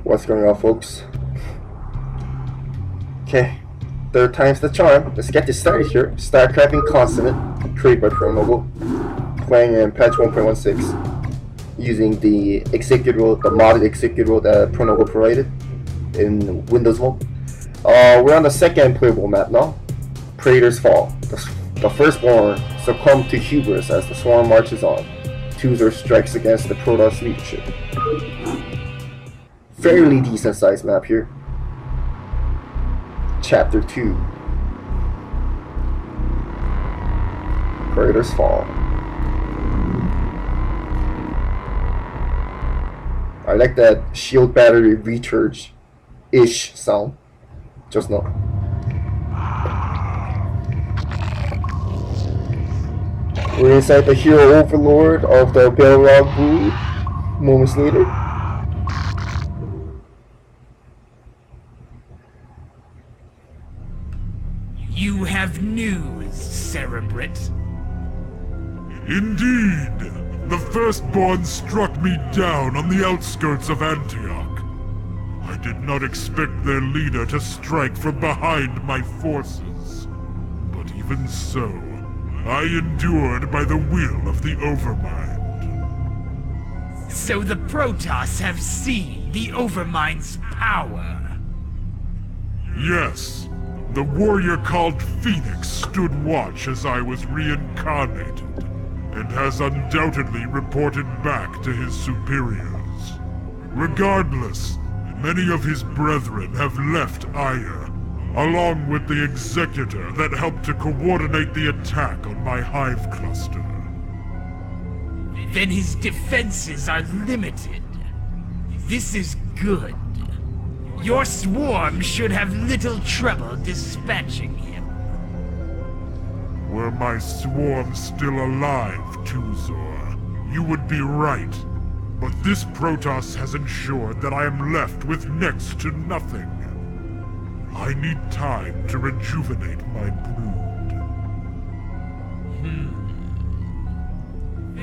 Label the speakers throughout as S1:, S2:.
S1: What's going on, folks? Okay, third time's the charm. Let's get this started here. StarCraft Inconsummate, created by Protoss, playing in patch 1.16, using the executable, the modded executable that Protoss provided in Windows mode. We're on the second playable map now. Praetor's Fall. The firstborn succumb to hubris as the swarm marches on. Tuzer strikes against the Protoss leadership. Fairly decent sized map here. Chapter 2. Praetor's Fall. I like that shield battery recharge-ish sound. Just now. We're inside the hero overlord of the Belrog brood. Moments later.
S2: You have news, Cerebrit.
S3: Indeed! The Firstborn struck me down on the outskirts of Antioch. I did not expect their leader to strike from behind my forces. But even so, I endured by the will of the Overmind.
S2: So the Protoss have seen the Overmind's power.
S3: Yes. The warrior called Phoenix stood watch as I was reincarnated, and has undoubtedly reported back to his superiors. Regardless, many of his brethren have left Ire, along with the Executor that helped to coordinate the attack on my hive cluster.
S2: Then his defenses are limited. This is good. Your swarm should have little trouble dispatching him.
S3: Were my swarm still alive, Tuzor, you would be right. But this Protoss has ensured that I am left with next to nothing. I need time to rejuvenate my brood.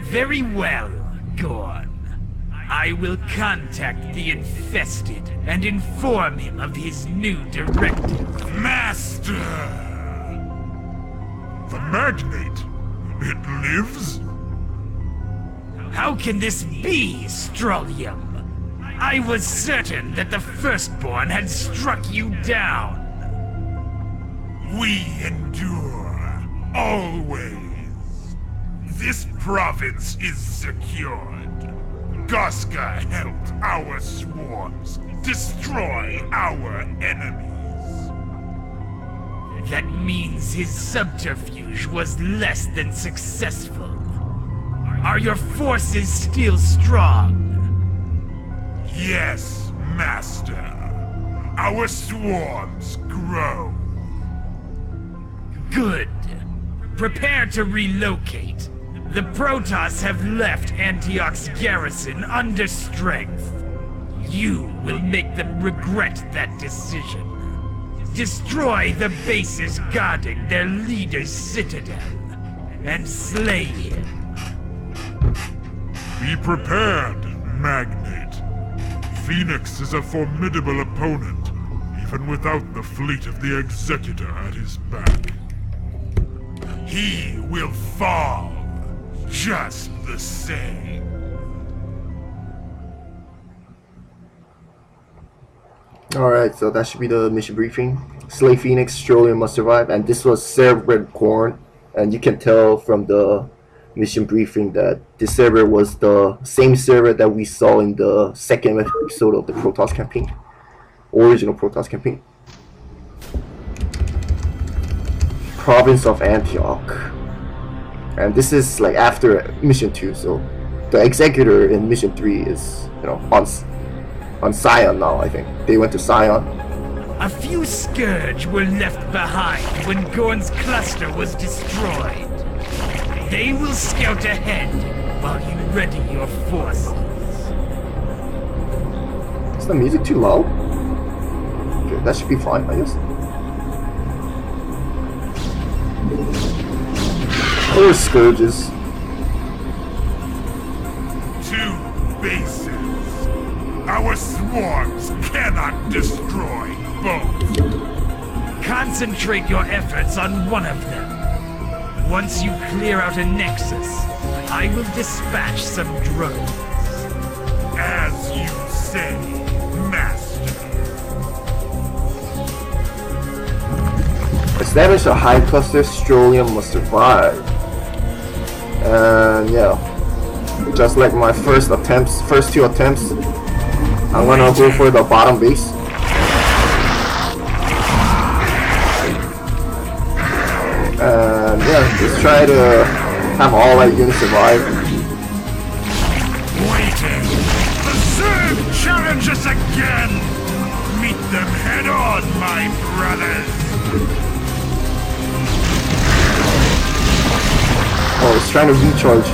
S2: Very well, Gorn. I will contact the Infested and inform him of his new directive.
S3: Master! The Magnate? It lives?
S2: How can this be, Stroluum? I was certain that the Firstborn had struck you down.
S3: We endure. Always. This province is secured. Goska helped our swarms destroy our enemies.
S2: That means his subterfuge was less than successful. Are your forces still strong?
S3: Yes, Master. Our swarms grow.
S2: Good. Prepare to relocate. The Protoss have left Antioch's garrison under strength. You will make them regret that decision. Destroy the bases guarding their leader's citadel, and slay him.
S3: Be prepared, Magnate. Phoenix is a formidable opponent, even without the fleet of the Executor at his back. He will fall. Just the same.
S1: Alright, so that should be the mission briefing. Slay Phoenix, Stroluum must survive, and this was Cerebrit Gorn, and you can tell from the mission briefing that this server was the same server that we saw in the second episode of the Protoss campaign. Original Protoss campaign. Province of Antioch. And this is like after mission 2, so the Executor in mission 3 is, on Scion now, I think. They went to Scion.
S2: A few Scourge were left behind when Gorn's cluster was destroyed. They will scout ahead while you ready your forces.
S1: Is the music too loud? Okay, that should be fine, I guess. Poor Scourges.
S3: 2 bases. Our swarms cannot destroy both.
S2: Concentrate your efforts on one of them. Once you clear out a nexus, I will dispatch some drones.
S3: As you say, Master.
S1: Establish a high cluster, Stroluum must survive. And yeah, just like my first two attempts, I'm gonna go for the bottom base. And yeah, just try to have all our units survive.
S3: Waiting! The Zerg challenges again! Meet them head on, my brothers!
S1: Oh, it's trying to recharge.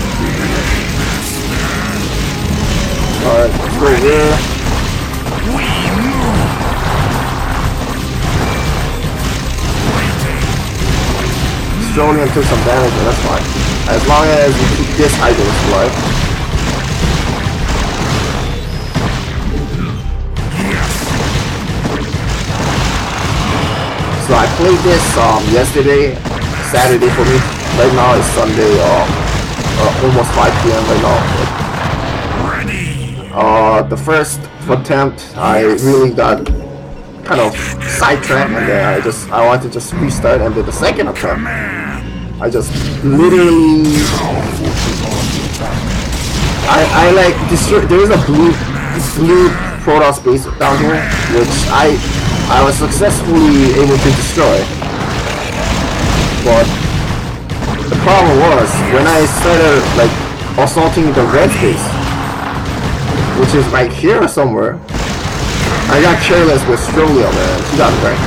S1: Alright, let's go there. Stroluum took some damage, but that's fine. As long as we keep this Hydralis alive. So I played this yesterday, Saturday for me. Right now it's Sunday, almost 5 p.m. right now. The first attempt, I really got kind of sidetracked, and then I wanted to just restart. And then the second attempt, I just literally, I like destroy. There is a blue Protoss base down here, which I was successfully able to destroy, but the problem was, when I started like assaulting the red base, which is right here somewhere, I got careless with Stroluum and he got wrecked.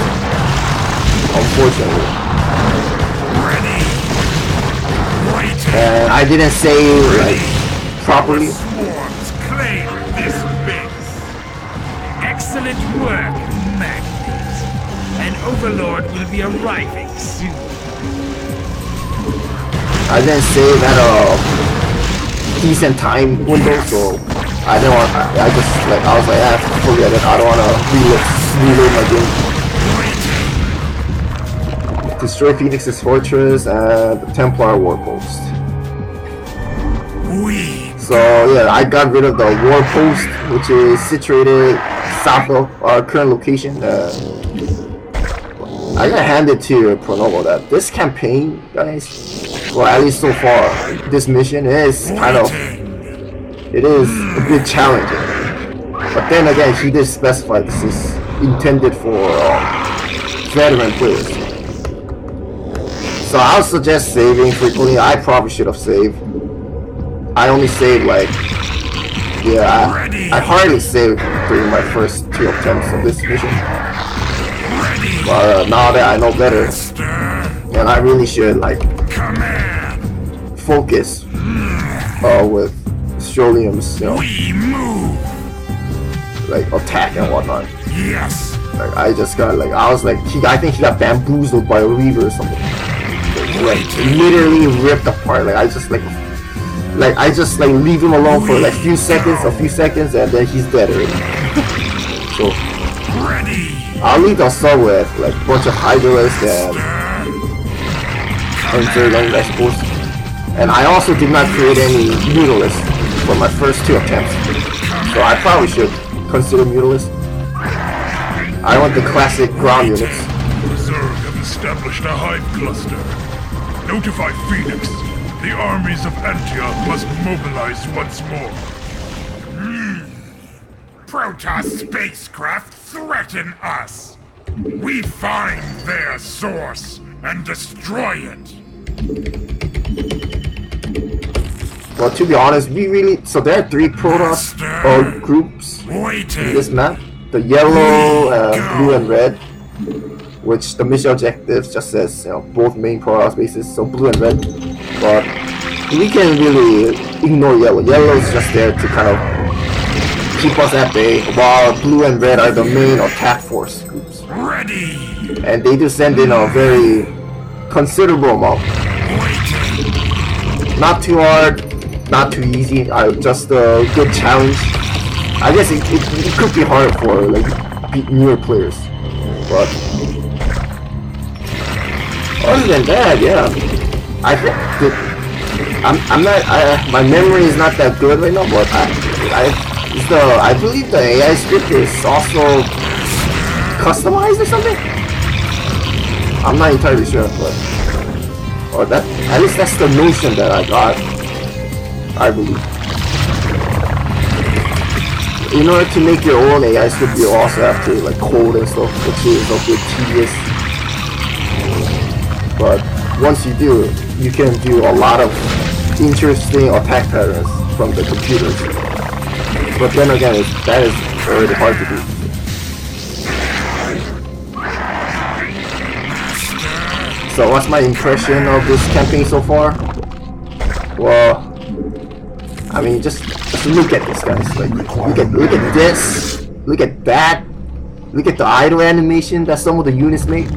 S1: Unfortunately. And I didn't save like properly.
S2: Excellent work, Magnet. An overlord will be arriving soon.
S1: I didn't save at a decent time window, so I didn't want. I was like, forget it. I don't want to reload my game. Destroy Phoenix's fortress and the Templar warpost. So yeah, I got rid of the warpost, which is situated south of our current location. I gotta hand it to Pronovo that this campaign, guys, well, at least so far, this mission is kind of, it is a bit challenging. But then again, he did specify this is intended for veteran players. So I would suggest saving frequently. I probably should have saved. I only saved like, yeah, I hardly saved during my first 2 attempts of this mission. But now that I know better, and I really should like focus with Stroluum's, like attack and whatnot.
S3: Yes.
S1: Like I just got like I think he got bamboozled by a Reaver or something. Like literally ripped apart. Like I just leave him alone for like a few seconds, and then he's dead already. So I'll leave us up with like a bunch of Hydralis and Zerglings, I suppose. And I also did not create any Mutalists for my first 2 attempts, so I probably should consider Mutalists. I want the classic ground units.
S3: The Zerg have established a hive cluster. Notify Phoenix. The armies of Antioch must mobilize once more. Protoss spacecraft threaten us. We find their source and destroy it.
S1: Well, to be honest, so there are 3 Protoss groups in this map. The yellow, blue, and red. Which the mission objectives just says, both main Protoss bases, so blue and red. But we can really ignore yellow. Yellow is just there to kind of keep us at bay, while blue and red are the main attack force groups. And they do send in a very considerable amount. Not too hard, not too easy, just a good challenge. I guess it could be hard for like newer players, but other than that, yeah, I think that I'm not. My memory is not that good right now, but I believe the AI script is also customized or something. I'm not entirely sure, but or that at least that's the notion that I got. I believe. In order to make your own AI script, you also have to like code and stuff, which is a bit tedious. But once you do, you can do a lot of interesting attack patterns from the computers. But then again, that is very hard to do. So what's my impression of this campaign so far? Well, I mean, just look at this, guys. Like, look at this. Look at that. Look at the idle animation that some of the units make.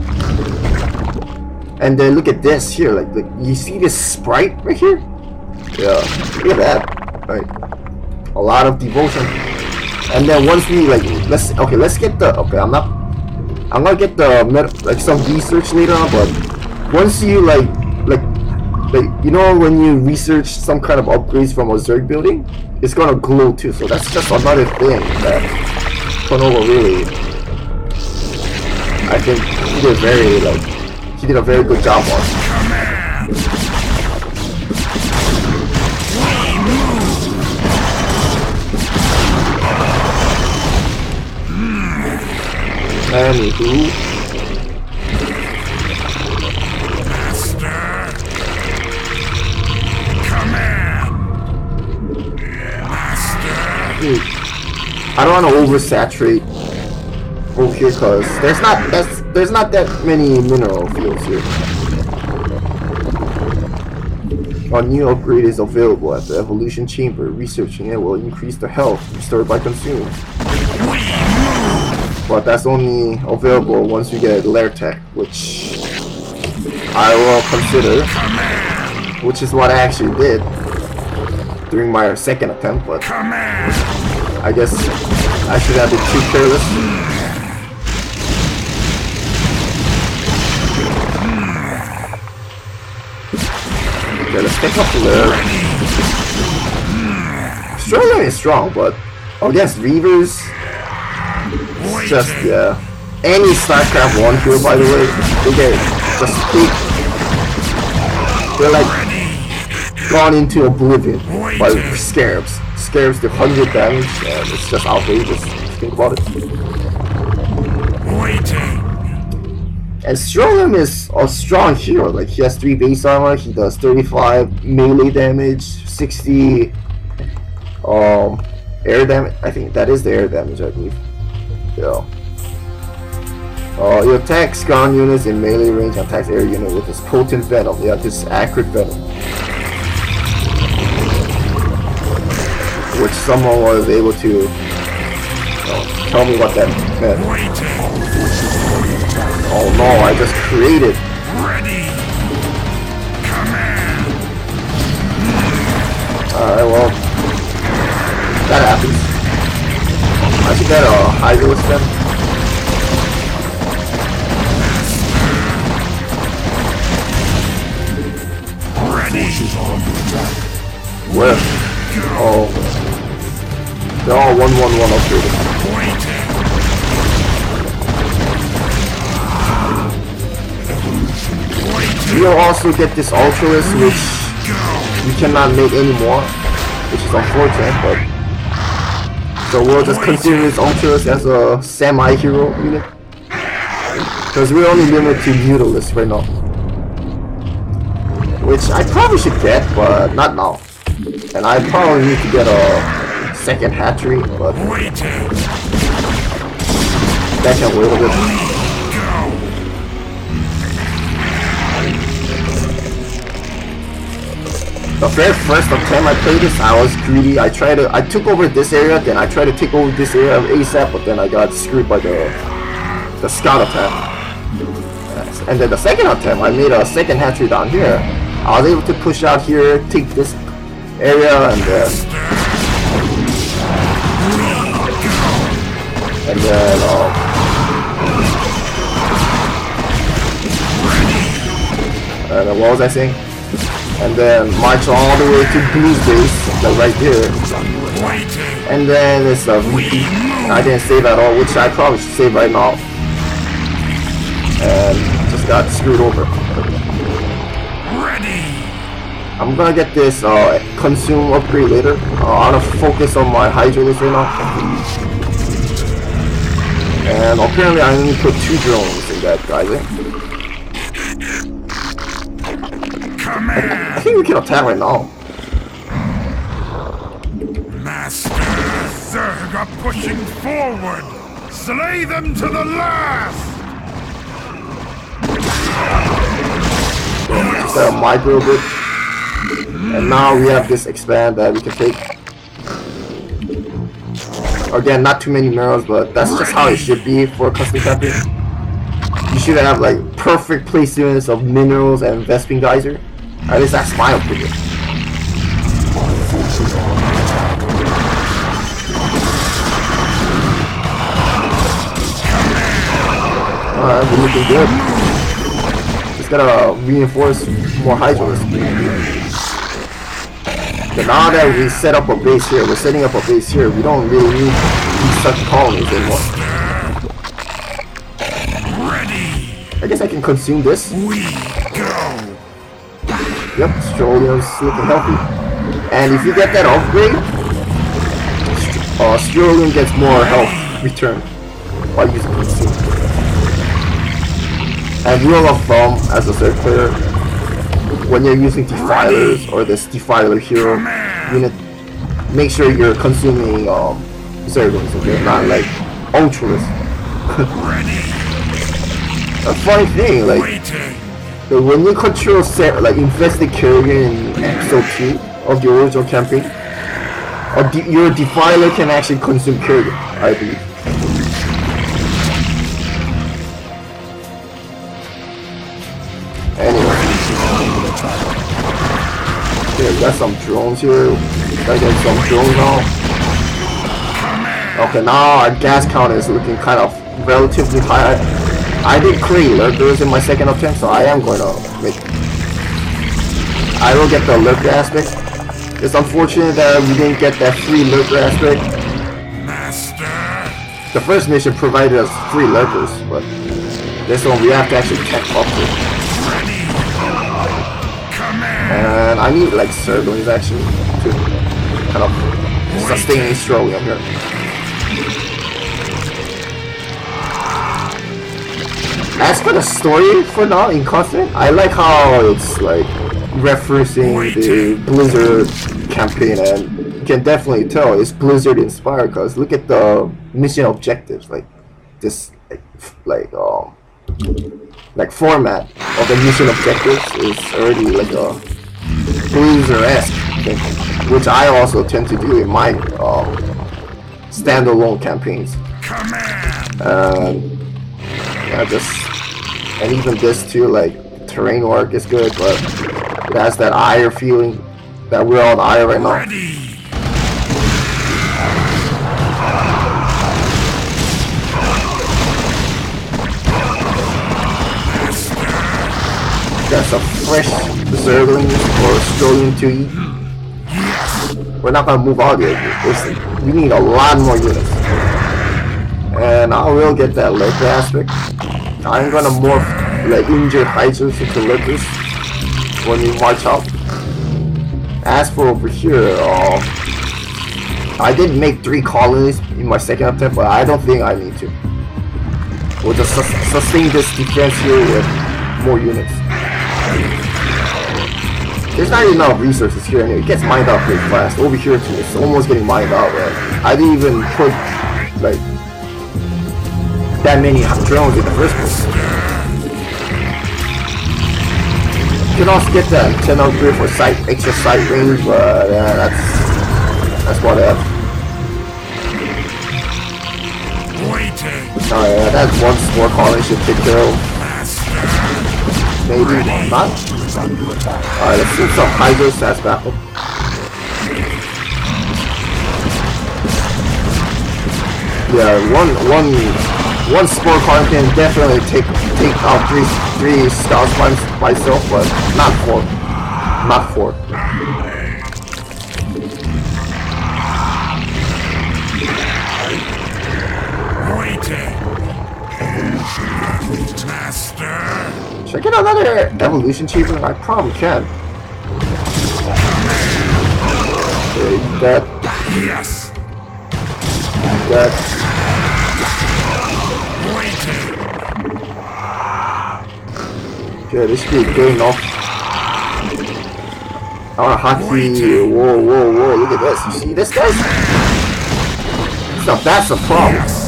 S1: And then look at this here. Like you see this sprite right here? Yeah. Look at that. Right. A lot of devotion. And then once we like, let's get the. Okay, I'm gonna get the like some research later on, but once you like you know when you research some kind of upgrades from a Zerg building, it's gonna glow too. So that's just another thing that Konoha really, I think he did a very good job on. Anywho. I don't want to oversaturate over here because there's not that many mineral fields here. A new upgrade is available at the evolution chamber. Researching it will increase the health restored by consuming. But that's only available once you get lair tech, which I will consider. Which is what I actually did during my second attempt, but I guess I should have been too careless. Okay, let's pick up the lair. Stroluum is strong, but against Reavers, it's just, yeah. Any StarCraft 1 hero, by the way, they get just they're like gone into oblivion by Scarabs. Scarabs do 100 damage, and it's just outrageous if you think about it. And Stroluum is a strong hero. Like, he has 3 base armor, he does 35 melee damage, 60 air damage. I think that is the air damage, I believe. Yeah. He attacks ground units in melee range and attacks air unit with his potent venom. Yeah, this accurate venom. Which someone was able to tell me what that meant. Oh no, I just created. Alright, well, that happens. I should get a Hydro then. Where? Oh. They're all 1-1-1 upgraded. You'll also get this Ultralist, which you cannot make anymore, which is unfortunate, but so we'll just consider this Ultralist as a semi-hero unit, because we're only limited to Mutalists right now, which I probably should get, but not now. And I probably need to get a second hatchery, but that can wait a bit. The very first attempt I played this, I was greedy. I took over this area, then I tried to take over this area ASAP, but then I got screwed by the scout attack. And then the second attempt, I made a second hatchery down here. I was able to push out here, take this area, and then And then what was I saying? And then march all the way to Blue's base, like right here. And then it's a repeat. I didn't save at all, which I probably should save right now. And just got screwed over. I'm gonna get this consume upgrade later. I'm gonna focus on my Hydralis right now. And apparently I only put 2 drones in that, guys. I think we can attack right now.
S2: Master Zerg are pushing forward. Slay them to the last.
S1: Just a micro bit. And now we have this expand that we can take. Again, not too many mirrors, but that's just how it should be for a custom campaign. You should have like perfect placements of minerals and Vesping Geyser. At least that's my opinion. Alright, we're looking good. Just gotta reinforce more Hydralis. But now that we set up a base here, we're setting up a base here, we don't really need such colonies anymore. I guess I can consume this. Yep, Stroluum's looking healthy. And if you get that upgrade, Stroluum gets more health return while using consume. And rule of thumb, as a third player, when you're using defilers or this defiler hero unit, make sure you're consuming Zerglings, okay? Not like Ultras. A funny thing, like when you control like infested carrier in episode 2 of the original campaign, your defiler can actually consume carrier, I believe. Anyway, okay, we got some drones here. Gotta get some drones now. Okay, now our gas count is looking kind of relatively high. I did create lurkers in my second attempt, so I am going to make. I will get the lurker aspect. It's unfortunate that we didn't get that free lurker aspect. The first mission provided us free lurkers, but this one we have to actually check up to. And I need like Zerglings actually to kind of sustain Stroluum here. As for the story for now, Inconsummate, I like how it's like referencing the Blizzard campaign, and you can definitely tell it's Blizzard inspired because look at the mission objectives, like this like format of the mission objectives is already like a Blizzard-esque thing, which I also tend to do in my standalone campaigns. And even this too, like terrain work is good, but it has that ire feeling that we're on ire right now. Got some fresh Zerglings or Stroluum to eat. We're not gonna move out yet. We need a lot more units. And I will get that lurker aspect. I'm gonna morph like injured Hydralis into lurkers when we march out. As for over here, I did make 3 colonies in my second attempt, but I don't think I need to. We'll just sustain this defense here with more units. There's not enough resources here anyway. It gets mined out pretty fast. Over here too, it's almost getting mined out, right? I didn't even put like that many drones in the first place. You can also get that antenna upgrade for extra sight range, but yeah, that's what I have. Sorry, that's one more colony should take care of. Maybe not. Alright, let's see some Hydro stats back up. Yeah, one sport card can definitely take out three scouts by itself, but not four. Not four.
S2: Waiting. Master.
S1: Should I get another evolution chamber? I probably can. Okay, that.
S2: Yes.
S1: That.
S2: Waiting.
S1: Okay, this should be good enough. I want a hotkey. Whoa, whoa, whoa! Look at this. You see this, guys? So that's a problem.
S2: Yes.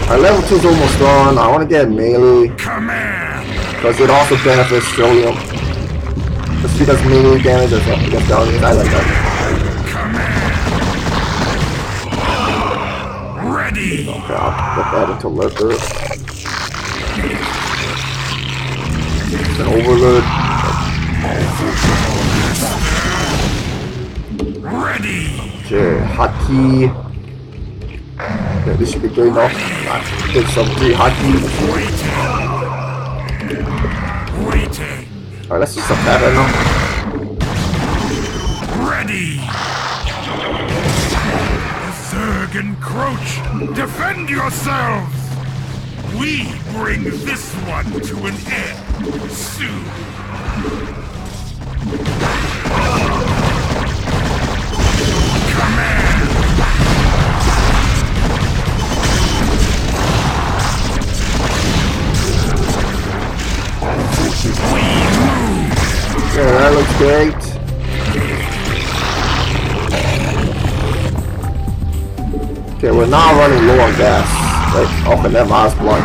S1: Our level 2 is almost done. I want to get melee.
S2: Command.
S1: Because it also benefits Stroluum. Because he does melee damage against Guardians. I like that.
S2: Command. Ready.
S1: Okay, I'll put that into Lurker. An Overload.
S2: Ready.
S1: Okay, hotkey. Okay, this should be good enough. Get some 3 hotkey.
S2: Waiting.
S1: Alright, let's do some that right now.
S2: Ready. Zerg encroach. Defend yourselves. We bring this one to an end soon. Command.
S1: Yeah, that looks great. Okay, we're now running low on gas. Like, off in that Mars blood.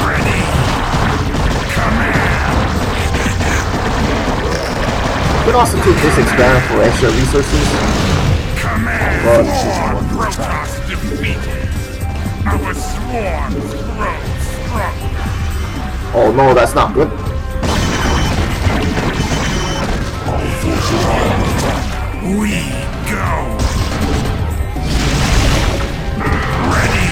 S2: Ready. Command.
S1: You can also take this experiment for extra resources.
S2: Command.
S1: But
S2: Protoss defeated. Our swarms grow stronger.
S1: oh no, that's not good.
S2: We go. Ready.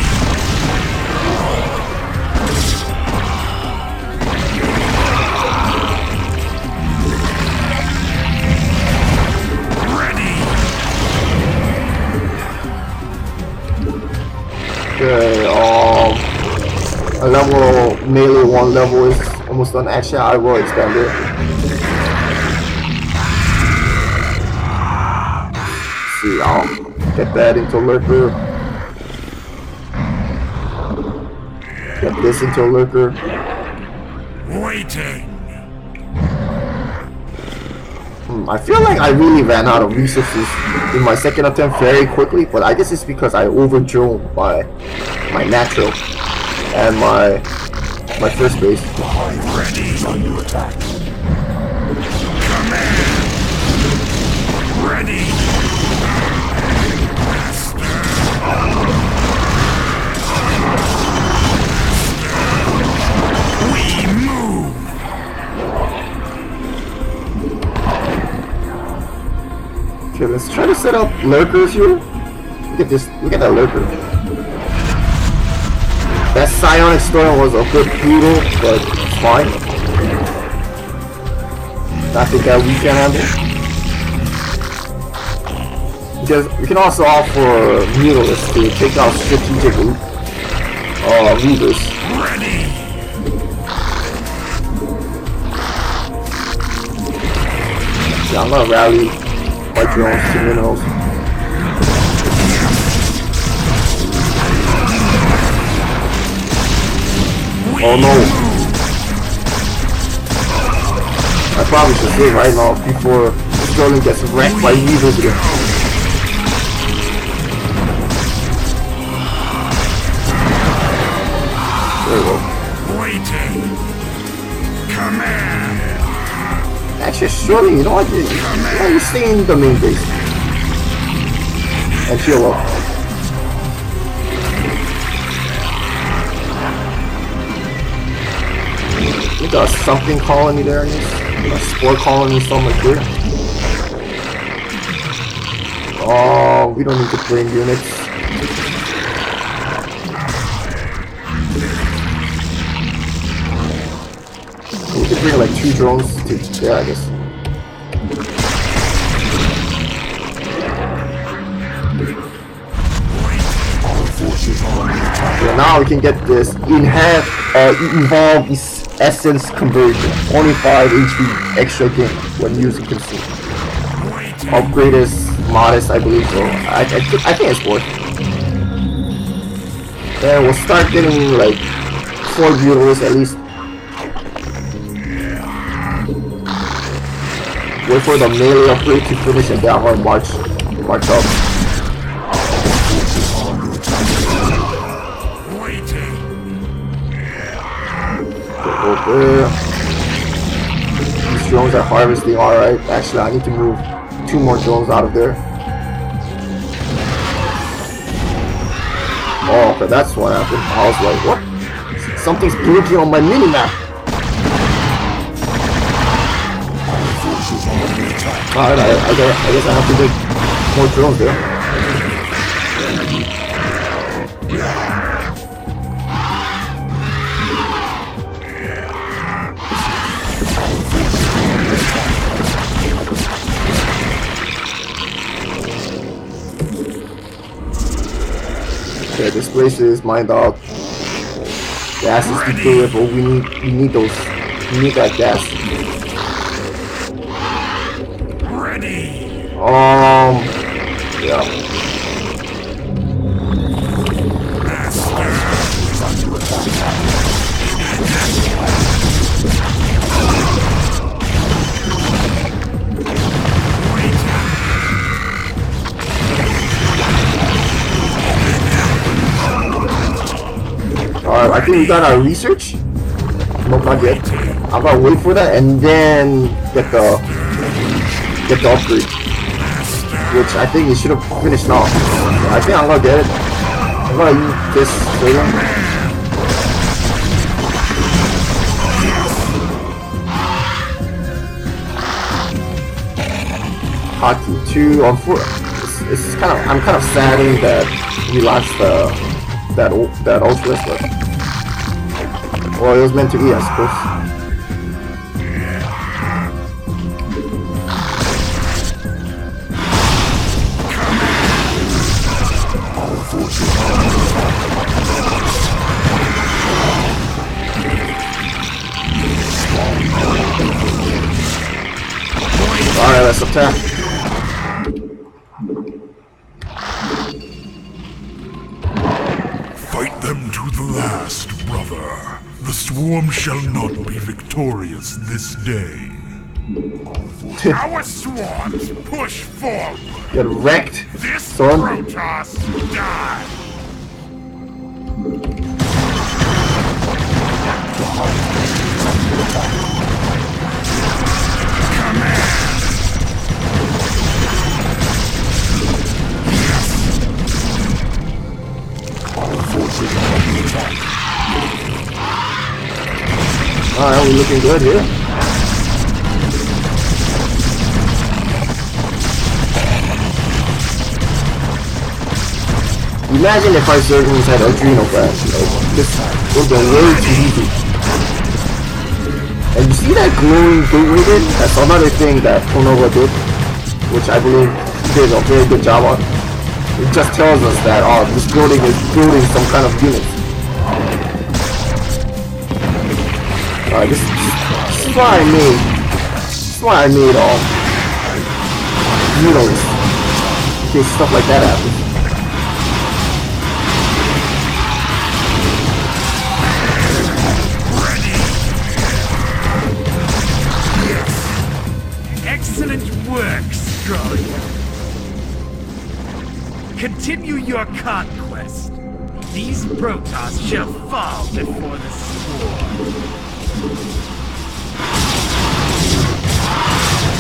S2: Ready.
S1: Okay, a level melee 1 level is almost done. Actually, I will expand it. See, I'll get that into Lurker. Get this into Lurker.
S2: Waiting.
S1: I feel like I really ran out of resources in my second attempt very quickly, but I guess it's because I overdrew by my natural and my first base.
S2: Ready. Under attack. Command. Ready. Master. We move.
S1: Okay, let's try to set up lurkers here. Look at this. Look at that lurker. That psionic storm was a bit brutal, but it's fine. Nothing that we can handle. Because we can also offer mutalists to take out strategic leaders.
S2: Ready.
S1: Yeah, I'm gonna rally my drones to minerals. Oh no! I probably should save right now before Stroluum gets wrecked by weavers again. There we go.
S2: Waiting. Command.
S1: Actually, Stroluum, you know what? You stay in the main base and chill up. We got something colony there, I guess. A spore colony somewhere here. Oh, we don't need to bring units. We could bring like 2 drones to, yeah, I guess. Yeah, now we can get this evolve essence conversion. Only 5 HP extra gain when using consume. Upgrade is modest, I believe, so I think it's worth it. Then we'll start getting like 4 butyrs at least. Wait for the melee upgrade to finish and then I'm gonna march up. There. These drones are harvesting, alright. Actually, I need to move 2 more drones out of there. Oh, okay, that's what happened. I was like, what? Something's breaking on my minimap. Alright, I guess I have to make more drones there. Okay, this place is mined out. Gas is depleted, but we need those. We need that gas.
S2: Ready.
S1: Yeah. Alright, I think we got our research. Nope, not yet. I'm gonna wait for that and then get the upgrade, which I think it should have finished now. I think I'm gonna get it. I'm gonna use this later. Hockey 2 on 4. It's kind of, I'm kind of saddened that we lost that ultra, but well, it was meant to be, I suppose. Alright, let's attack.
S3: Fight them to the last, brother. The swarm shall not be victorious this day.
S2: Our swarms push forward.
S1: Get wrecked,
S2: This
S1: son.
S2: Protoss die.
S1: Alright, we're looking good here. Imagine if our surgeons had adrenal glands. This would have been way too easy. And you see that glowing gateway did? That's another thing that Pronova did, which I believe he did a very good job on. It just tells us that this building is building some kind of unit. Alright, this is why I made. This is why I made needles. In case stuff like that happens.
S2: Excellent work, Stroluum. Continue your conquest. These Protoss shall fall before the swarm.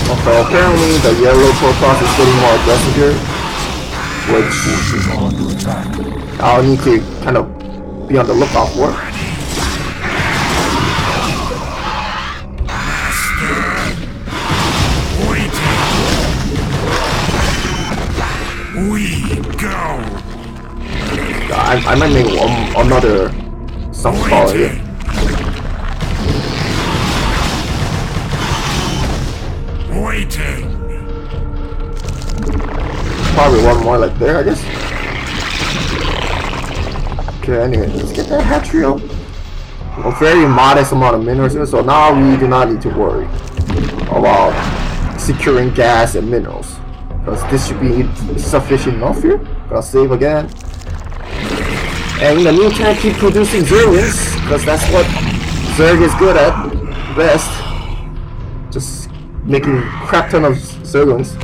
S1: Okay, apparently the yellow Protoss is getting more aggressive here, which I'll need to kind of be on the lookout for. I might make another some quality.
S2: Waiting.
S1: Probably one more like there, I guess. Okay, anyway, let's get that hatchery up. A very modest amount of minerals here, so now we do not need to worry about securing gas and minerals, because this should be sufficient enough here. Gonna save again. And in the meantime, keep producing Zerglings, because that's what Zerg is good at best. Just making crap ton of Zerglings.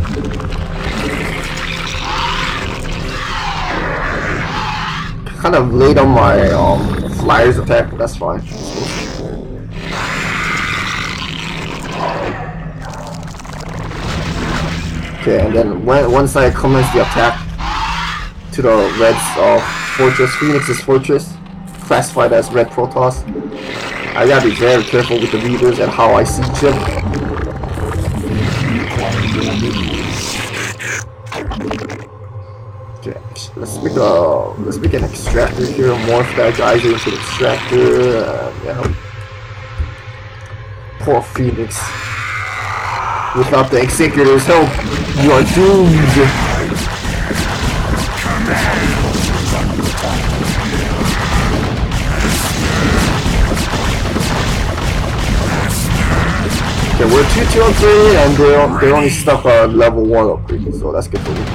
S1: Kind of late on my flyers attack, but that's fine. Okay, and then once I commence the attack to the Red's fortress, Phoenix's fortress, classified as Red Protoss, I gotta be very careful with the readers and how I siege them. Okay, let's make an extractor here. Morph that geyser into an extractor. Yeah. Poor Phoenix. Without the Executor's help, you are doomed. Okay, we're 2-2 upgraded, and they're only stuck on level 1 upgrade, so that's good for me.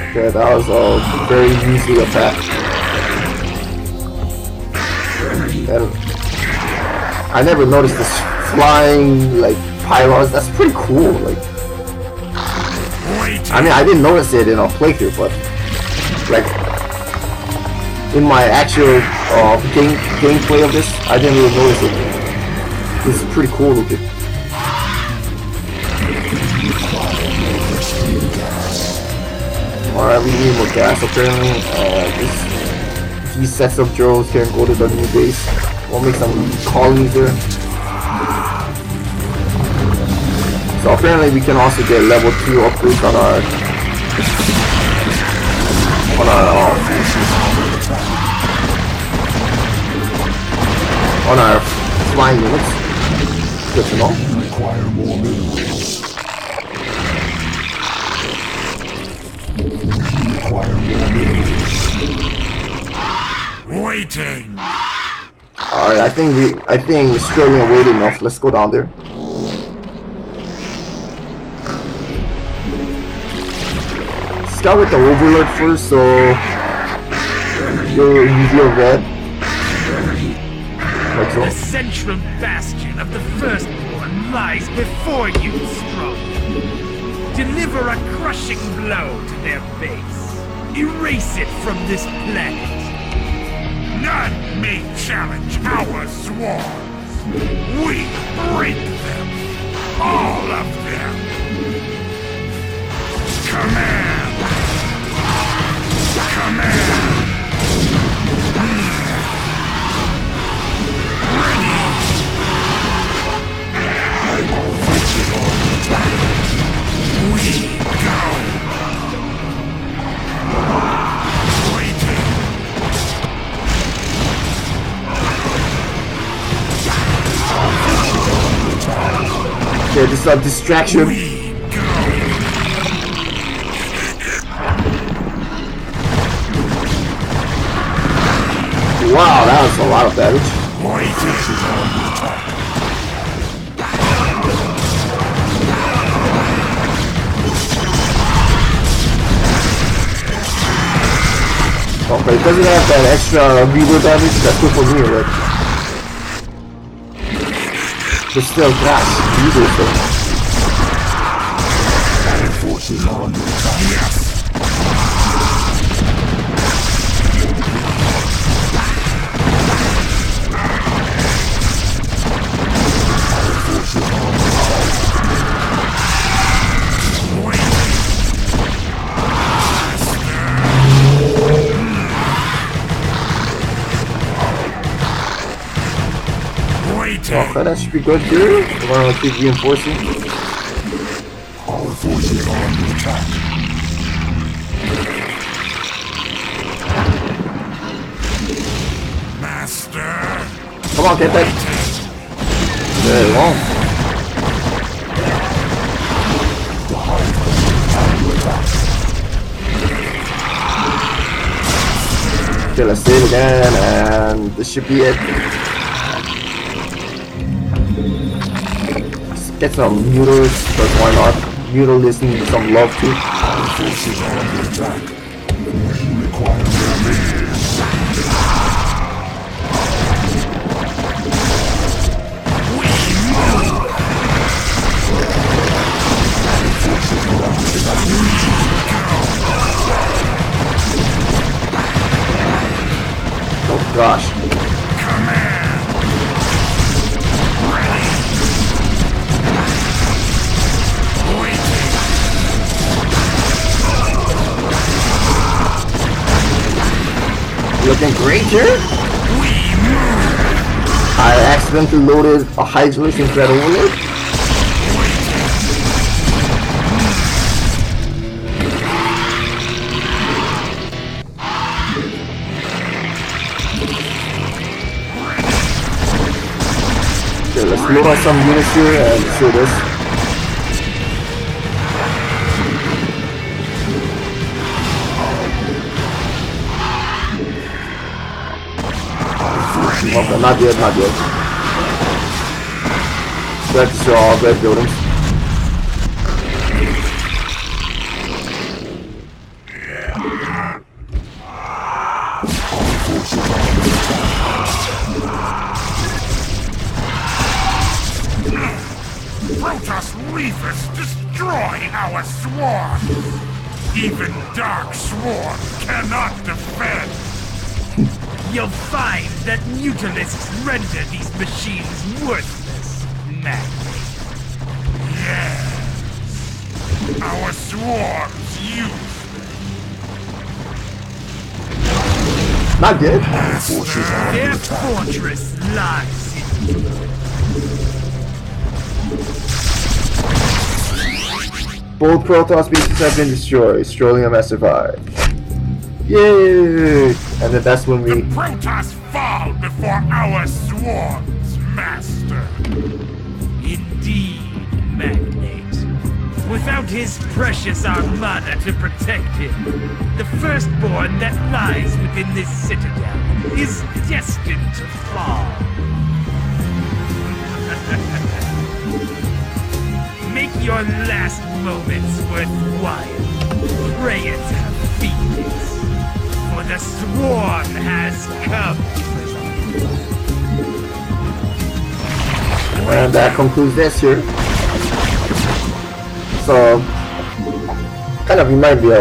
S1: Okay, that was a very easy attack. And I never noticed this flying like pylons. That's pretty cool. Like, I mean, I didn't notice it in a playthrough, but like in my actual gameplay of this, I didn't really notice it. This is pretty cool looking. Alright, we need more gas apparently. These sets of drones can go to the new base. We'll make some colonies there. So apparently we can also get level 2 upgrades on our flying units. Good to know. Require more minerals.
S2: Waiting.
S1: Alright, I think Stroluum waited enough. Let's go down there. Start with the Overlord first, so you'll reveal red. Like so.
S2: The central bastion of the Firstborn lies before you, Stroluum. Deliver a crushing blow to their base. Erase it from this planet. None may challenge our swords. We break them. All of them. Command! Command! Ready! We go! Waiting!
S1: Okay, this is a distraction. Wow, that was a lot of damage. Okay, it doesn't have that extra reaver damage. That's good for me, right? There's still gas. Reaver forces on the top. Yes. So that should be good here. We're gonna keep reinforcing.
S4: Our forces are under attack.
S3: Master!
S1: Come on, get that. There you go. Okay, let's save again, and this should be it. Let's get some mutas, because why not? Mutalism needs some love too.
S4: Our forces are under attack. We require their aid.
S1: Oh gosh.
S3: Command! Ready! Waiting!
S1: Looking great here.
S3: We move!
S1: I accidentally loaded a Hydralisk instead of Warlord. Okay, let's load on some units here and see this. Okay, not yet, not yet. Let's destroy all red buildings.
S3: Protoss reefers destroy our swarm! Even Dark Swarm cannot defend!
S2: You'll find that mutalisks render these machines worthless, Magnate.
S3: Yes! Our swarms use
S1: Not good.
S4: Our forces are
S2: Their
S4: under attack.
S2: fortress lies in
S1: Both Protoss bases have been destroyed. Stroluum has survived. Yay! And then that's when we...
S3: Protoss fall before our swarms, Master!
S2: Indeed, Magnate. Without his precious armada to protect him, the firstborn that lies within this citadel is destined to fall. Make your last moments worthwhile, Praetor Phoenix, for the swarm has come.
S1: And that concludes this here. So, kind of remind me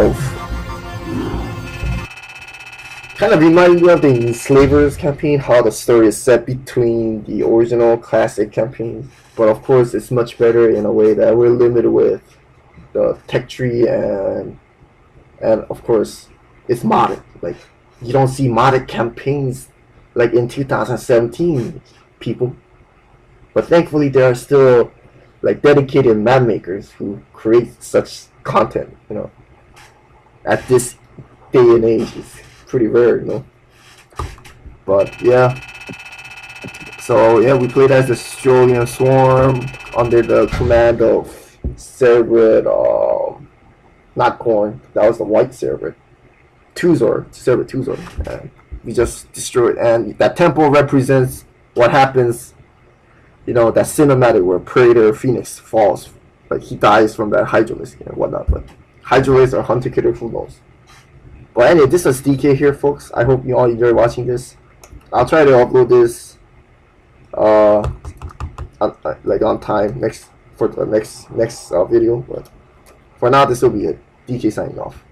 S1: of the Enslavers campaign, how the story is set between the original classic campaign. But of course, it's much better in a way that we're limited with the tech tree and of course, it's modded. Like, you don't see modded campaigns like in 2017, people. But thankfully, there are still like dedicated map makers who create such content. You know, at this day and age, it's pretty rare. You know. But yeah. So yeah, we played as the Stroluum Swarm under the command of Cerebrid, not Corn. That was the white Cerebrid. Cerebrid Tuzor. And we just destroyed. And that temple represents what happens. You know, that cinematic where Praetor Phoenix falls, like he dies from that Hydralisk and whatnot. But Hydralisk or Hunter Killer, who knows? But anyway, this is DK here, folks. I hope you all enjoy watching this. I'll try to upload this like on time for the next video. But for now, this will be it. DK signing off.